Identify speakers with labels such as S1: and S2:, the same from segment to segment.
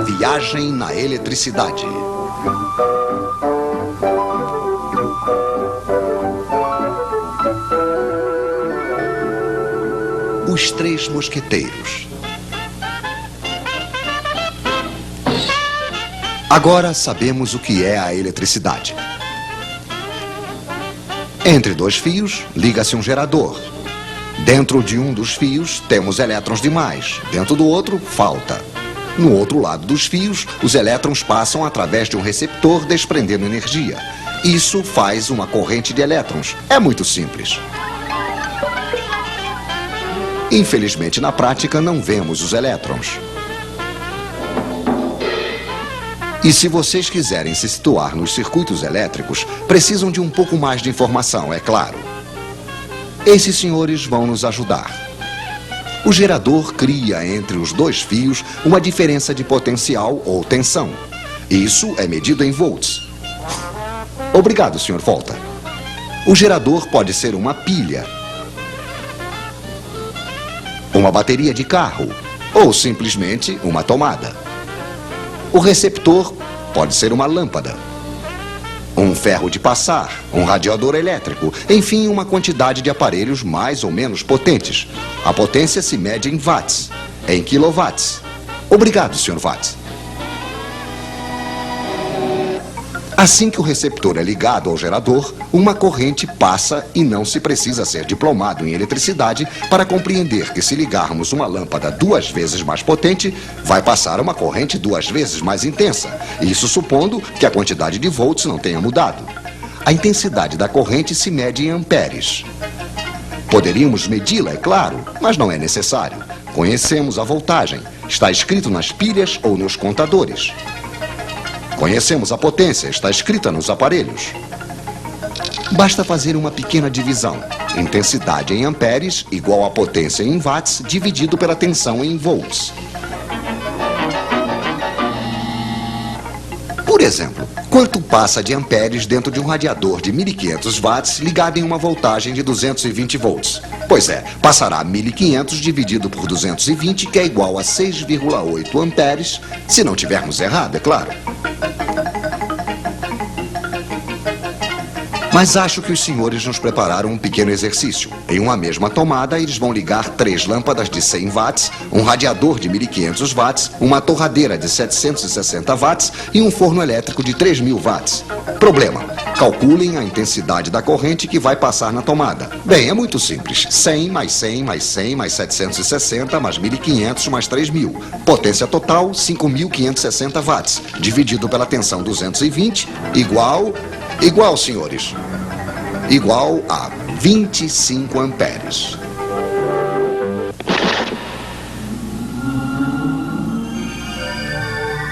S1: viagem na eletricidade. Os Três Mosqueteiros. Agora sabemos o que é a eletricidade. Entre dois fios, liga-se um gerador. Dentro de um dos fios, temos elétrons demais. Dentro do outro, falta. No outro lado dos fios, os elétrons passam através de um receptor, desprendendo energia. Isso faz uma corrente de elétrons. É muito simples. Infelizmente, na prática, não vemos os elétrons. E se vocês quiserem se situar nos circuitos elétricos, precisam de um pouco mais de informação, é claro. Esses senhores vão nos ajudar. O gerador cria entre os dois fios uma diferença de potencial ou tensão. Isso é medido em volts. Obrigado, Sr. Volta. O gerador pode ser uma pilha, uma bateria de carro ou simplesmente uma tomada. O receptor pode ser uma lâmpada, um ferro de passar, um radiador elétrico, enfim, uma quantidade de aparelhos mais ou menos potentes. A potência se mede em watts, em quilowatts. Obrigado, Sr. Watts. Assim que o receptor é ligado ao gerador, uma corrente passa e não se precisa ser diplomado em eletricidade para compreender que se ligarmos uma lâmpada 2 vezes mais potente, vai passar uma corrente 2 vezes mais intensa. Isso supondo que a quantidade de volts não tenha mudado. A intensidade da corrente se mede em amperes. Poderíamos medi-la, é claro, mas não é necessário. Conhecemos a voltagem. Está escrito nas pilhas ou nos contadores. Conhecemos a potência, está escrita nos aparelhos. Basta fazer uma pequena divisão. Intensidade em amperes igual a potência em watts dividido pela tensão em volts. Por exemplo, quanto passa de amperes dentro de um radiador de 1500 watts ligado em uma voltagem de 220 volts? Pois é, passará 1500 dividido por 220, que é igual a 6,8 amperes, se não tivermos errado, é claro. Mas acho que os senhores nos prepararam um pequeno exercício. Em uma mesma tomada, eles vão ligar 3 lâmpadas de 100 watts, um radiador de 1500 watts, uma torradeira de 760 watts e um forno elétrico de 3000 watts. Problema: calculem a intensidade da corrente que vai passar na tomada. Bem, é muito simples. 100 mais 100 mais 100 mais 760 mais 1500 mais 3000. Potência total, 5560 watts. Dividido pela tensão 220, igual, senhores, igual a 25 amperes.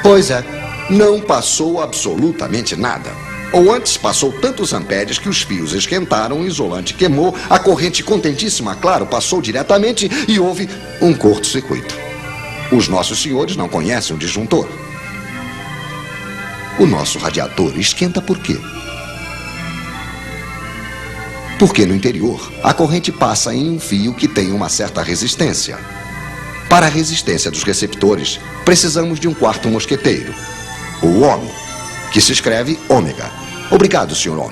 S1: Pois é, não passou absolutamente nada. Ou antes, passou tantos amperes que os fios esquentaram, o isolante queimou, a corrente contentíssima, claro, passou diretamente e houve um curto-circuito. Os nossos senhores não conhecem o disjuntor. O nosso radiador esquenta por quê? Porque no interior, a corrente passa em um fio que tem uma certa resistência. Para a resistência dos receptores, precisamos de um quarto mosqueteiro, o ohm, que se escreve ômega. Obrigado, Sr. Ohm.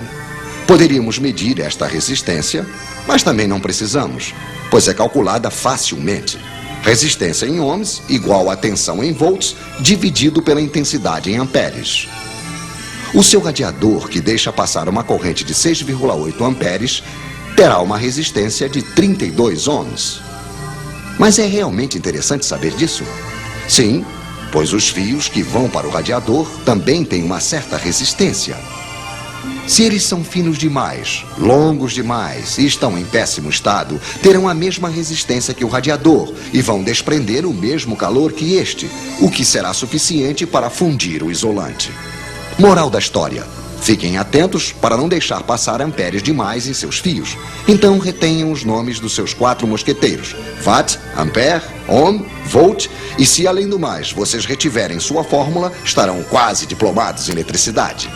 S1: Poderíamos medir esta resistência, mas também não precisamos, pois é calculada facilmente. Resistência em ohms igual a tensão em volts dividido pela intensidade em amperes. O seu radiador, que deixa passar uma corrente de 6,8 amperes, terá uma resistência de 32 ohms. Mas é realmente interessante saber disso? Sim, pois os fios que vão para o radiador também têm uma certa resistência. Se eles são finos demais, longos demais e estão em péssimo estado, terão a mesma resistência que o radiador e vão desprender o mesmo calor que este, o que será suficiente para fundir o isolante. Moral da história: fiquem atentos para não deixar passar amperes demais em seus fios. Então retenham os nomes dos seus 4 mosqueteiros: watt, ampere, ohm, volt. E se além do mais vocês retiverem sua fórmula, estarão quase diplomados em eletricidade.